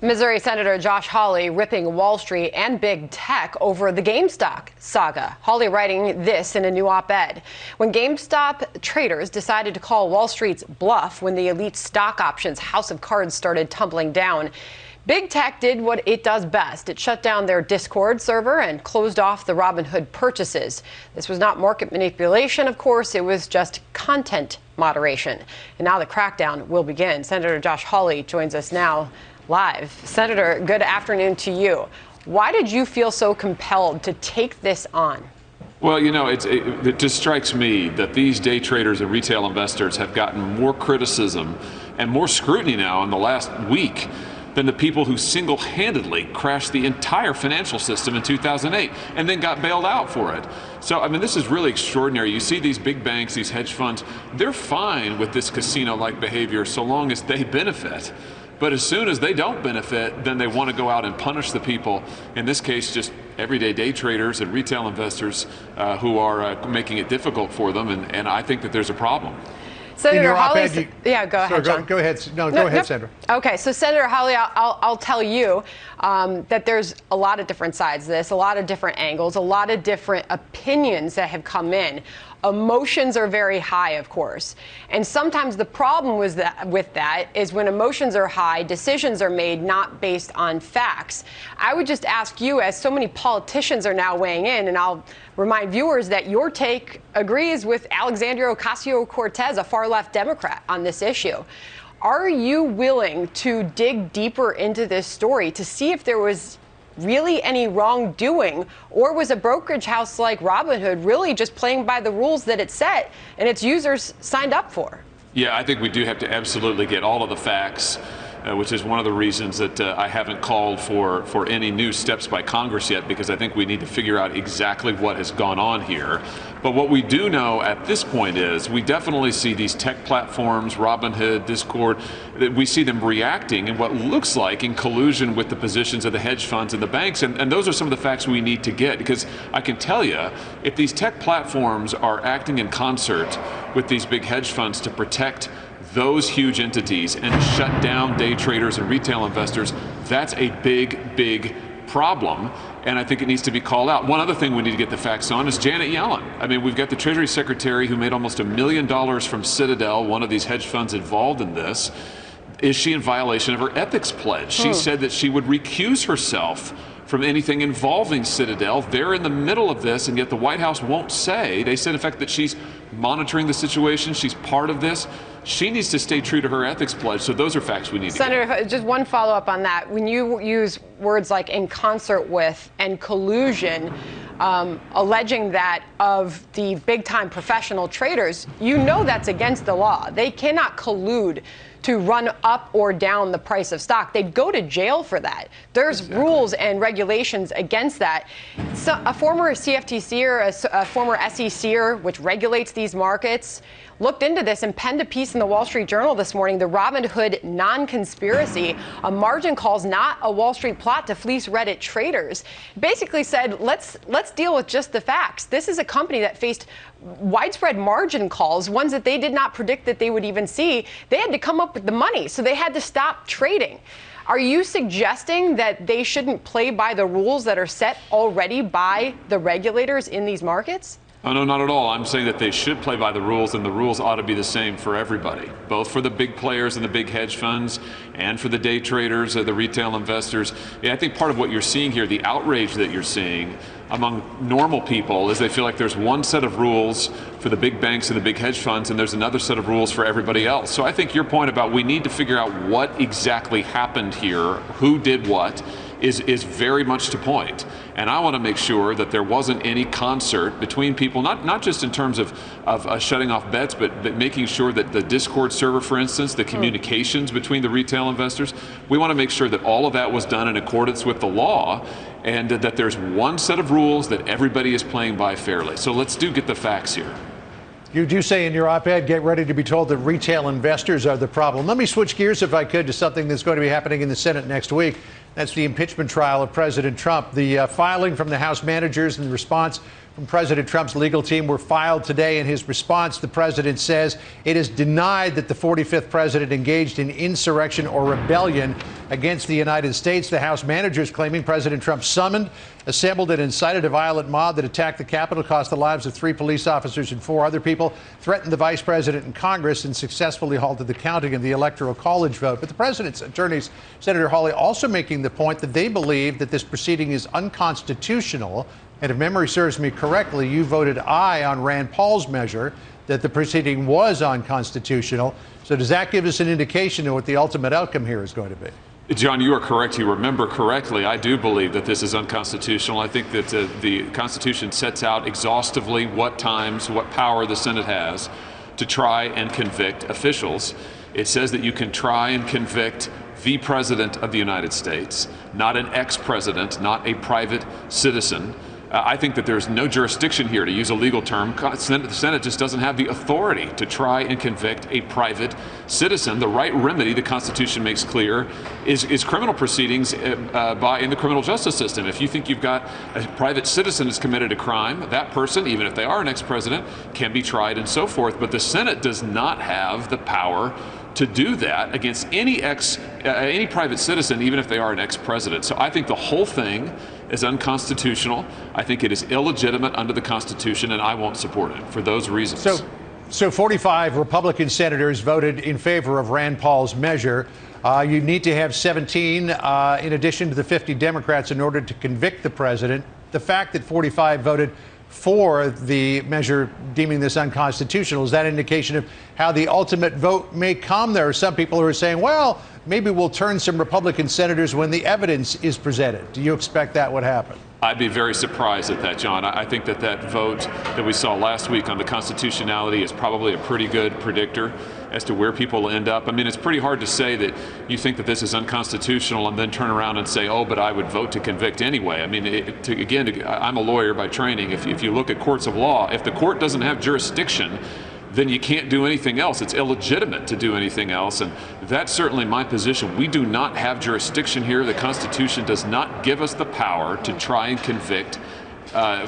Missouri Senator Josh Hawley ripping Wall Street and big tech over the GameStop saga. Hawley writing this in a new op-ed. When GameStop traders decided to call Wall Street's bluff when the elite stock options house of cards started tumbling down, big tech did what it does best. It shut down their Discord server and closed off the Robinhood purchases. This was not market manipulation, of course. It was just content moderation. And now the crackdown will begin. Senator Josh Hawley joins us now live. Senator, good afternoon to you. Why did you feel so compelled to take this on? Well, you know, it just strikes me that these day traders and retail investors have gotten more criticism and more scrutiny now in the last week than the people who single-handedly crashed the entire financial system in 2008 and then got bailed out for it. So, I mean, this is really extraordinary. You see these big banks, these hedge funds, they're fine with this casino-like behavior so long as they benefit. But as soon as they don't benefit, then they want to go out and punish the people, in this case, just everyday day traders and retail investors who are making it difficult for them. And I think that there's a problem. Senator Hawley, yeah, go ahead, John. Go ahead. No, go ahead, Senator. Okay, so Senator Hawley, I'll tell you that there's a lot of different sides to this, a lot of different angles, a lot of different opinions that have come in. Emotions are very high, of course. And sometimes the problem with that is when emotions are high, decisions are made not based on facts. I would just ask you, as so many politicians are now weighing in, and I'll remind viewers that your take agrees with Alexandria Ocasio-Cortez, a far-left Democrat, on this issue. Are you willing to dig deeper into this story to see if there was really any wrongdoing, or was a brokerage house like Robinhood really just playing by the rules that it set and its users signed up for? Yeah, I think we do have to absolutely get all of the facts, which is one of the reasons that I haven't called for any new steps by Congress yet, because I think we need to figure out exactly what has gone on here. But what we do know at this point is we definitely see these tech platforms, Robinhood, Discord, that we see them reacting in what looks like in collusion with the positions of the hedge funds and the banks. And those are some of the facts we need to get, because I can tell you, if these tech platforms are acting in concert with these big hedge funds to protect those huge entities and shut down day traders and retail investors, that's a big, big problem. And I think it needs to be called out. One other thing we need to get the facts on is Janet Yellen. I mean, we've got the Treasury Secretary who made almost $1 million from Citadel, one of these hedge funds involved in this. Is she in violation of her ethics pledge? She said that she would recuse herself from anything involving Citadel. They're in the middle of this, and yet the White House won't say. They said, in fact, that she's monitoring the situation. She's part of this. She needs to stay true to her ethics pledge. So those are facts we need to get. Senator, just one follow-up on that. When you use words like in concert with and collusion, alleging that of the big-time professional traders, you know that's against the law. They cannot collude to run up or down the price of stock. They'd go to jail for that. There's rules and regulations against that. So a former CFTCer, a former SECer, which regulates these markets, looked into this and penned a piece in the Wall Street Journal this morning, the Robinhood non-conspiracy, a margin calls, not a Wall Street plot to fleece Reddit traders. Basically said, let's deal with just the facts. This is a company that faced widespread margin calls, ones that they did not predict that they would even see. They had to come up with the money, so they had to stop trading. Are you suggesting that they shouldn't play by the rules that are set already by the regulators in these markets? Oh, no, not at all. I'm saying that they should play by the rules, and the rules ought to be the same for everybody, both for the big players and the big hedge funds and for the day traders or the retail investors. Yeah, I think part of what you're seeing here, the outrage that you're seeing among normal people, is they feel like there's one set of rules for the big banks and the big hedge funds, and there's another set of rules for everybody else. So I think your point about we need to figure out what exactly happened here, who did what, is very much to point. And I want to make sure that there wasn't any concert between people, not just in terms of shutting off bets, but making sure that the Discord server, for instance, the communications between the retail investors, we want to make sure that all of that was done in accordance with the law, and that there's one set of rules that everybody is playing by fairly. So let's get the facts here. You do say in your op-ed, get ready to be told that retail investors are the problem. Let me switch gears, if I could, to something that's going to be happening in the Senate next week. That's the impeachment trial of President Trump. The filing from the House managers and the response from President Trump's legal team were filed today. In his response, the president says it is denied that the 45th president engaged in insurrection or rebellion against the United States. The House managers claiming President Trump summoned, assembled, and incited a violent mob that attacked the Capitol, cost the lives of 3 police officers and 4 other people, threatened the vice president and Congress, and successfully halted the counting of the Electoral College vote. But the president's attorneys, Senator Hawley, also making the point that they believe that this proceeding is unconstitutional. And if memory serves me correctly, you voted aye on Rand Paul's measure that the proceeding was unconstitutional. So does that give us an indication of what the ultimate outcome here is going to be? John, you are correct. You remember correctly. I do believe that this is unconstitutional. I think that the Constitution sets out exhaustively what power the Senate has to try and convict officials. It says that you can try and convict the President of the United States, not an ex-president, not a private citizen. I think that there's no jurisdiction here, to use a legal term. The Senate just doesn't have the authority to try and convict a private citizen. The right remedy, the Constitution makes clear, is criminal proceedings in the criminal justice system. If you think you've got a private citizen who's committed a crime, that person, even if they are an ex-president, can be tried and so forth. But the Senate does not have the power to do that against any private citizen, even if they are an ex-president. So I think the whole thing is unconstitutional. I think it is illegitimate under the Constitution, and I won't support it for those reasons. So 45 Republican senators voted in favor of Rand Paul's measure. You need to have 17 in addition to the 50 Democrats in order to convict the president. The fact that 45 voted for the measure deeming this unconstitutional, is that an indication of how the ultimate vote may come? There are some people who are saying, well, maybe we'll turn some Republican senators when the evidence is presented. Do you expect that would happen? I'd be very surprised at that, John. I think that vote that we saw last week on the constitutionality is probably a pretty good predictor as to where people will end up. I mean, it's pretty hard to say that you think that this is unconstitutional and then turn around and say, oh, but I would vote to convict anyway. I mean, I'm a lawyer by training. If you look at courts of law, if the court doesn't have jurisdiction, then you can't do anything else. It's illegitimate to do anything else. And that's certainly my position. We do not have jurisdiction here. The Constitution does not give us the power to try and convict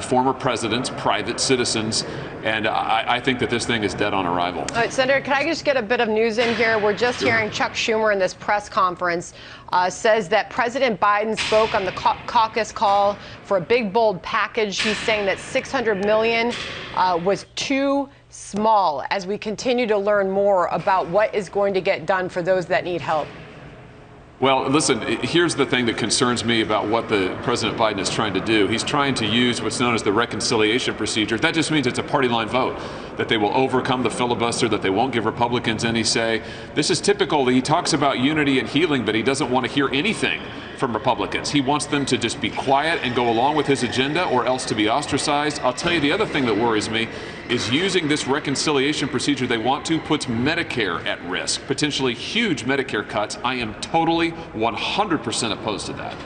former presidents, private citizens, and I think that this thing is dead on arrival. All right, Senator, can I just get a bit of news in here? We're just hearing Chuck Schumer in this press conference says that President Biden spoke on the caucus call for a big, bold package. He's saying that $600 million was too small as we continue to learn more about what is going to get done for those that need help. Well, listen, here's the thing that concerns me about what the President Biden is trying to do. He's trying to use what's known as the reconciliation procedure. That just means it's a party line vote, that they will overcome the filibuster, that they won't give Republicans any say. This is typical. He talks about unity and healing, but he doesn't want to hear anything from Republicans. He wants them to just be quiet and go along with his agenda, or else to be ostracized. I'll tell you, the other thing that worries me is using this reconciliation procedure they want to puts Medicare at risk, potentially huge Medicare cuts. I am totally 100% opposed to that.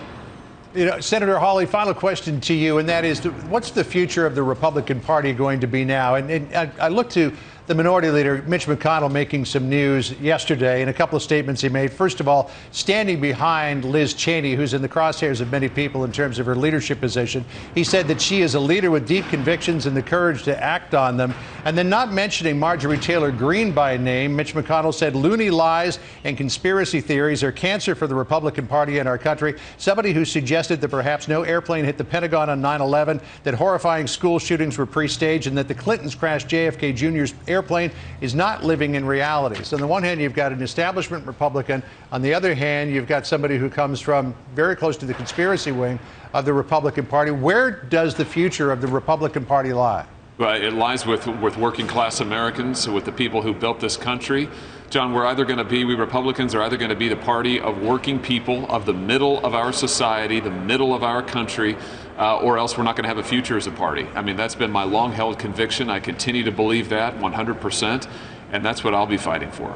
You know, Senator Hawley, final question to you, and that is, what's the future of the Republican Party going to be now? And I look to the Minority Leader, Mitch McConnell, making some news yesterday in a couple of statements he made. First of all, standing behind Liz Cheney, who's in the crosshairs of many people in terms of her leadership position. He said that she is a leader with deep convictions and the courage to act on them. And then, not mentioning Marjorie Taylor Greene by name, Mitch McConnell said loony lies and conspiracy theories are cancer for the Republican Party in our country. Somebody who suggested that perhaps no airplane hit the Pentagon on 9/11, that horrifying school shootings were pre-staged, and that the Clintons crashed JFK Jr.'s airplane is not living in reality. So on the one hand, you've got an establishment Republican. On the other hand, you've got somebody who comes from very close to the conspiracy wing of the Republican Party. Where does the future of the Republican Party lie? Well, it lies with working class Americans, with the people who built this country. John, we Republicans are either going to be the party of working people, of the middle of our society, the middle of our country, or else we're not going to have a future as a party. I mean, that's been my long-held conviction. I continue to believe that 100%, and that's what I'll be fighting for.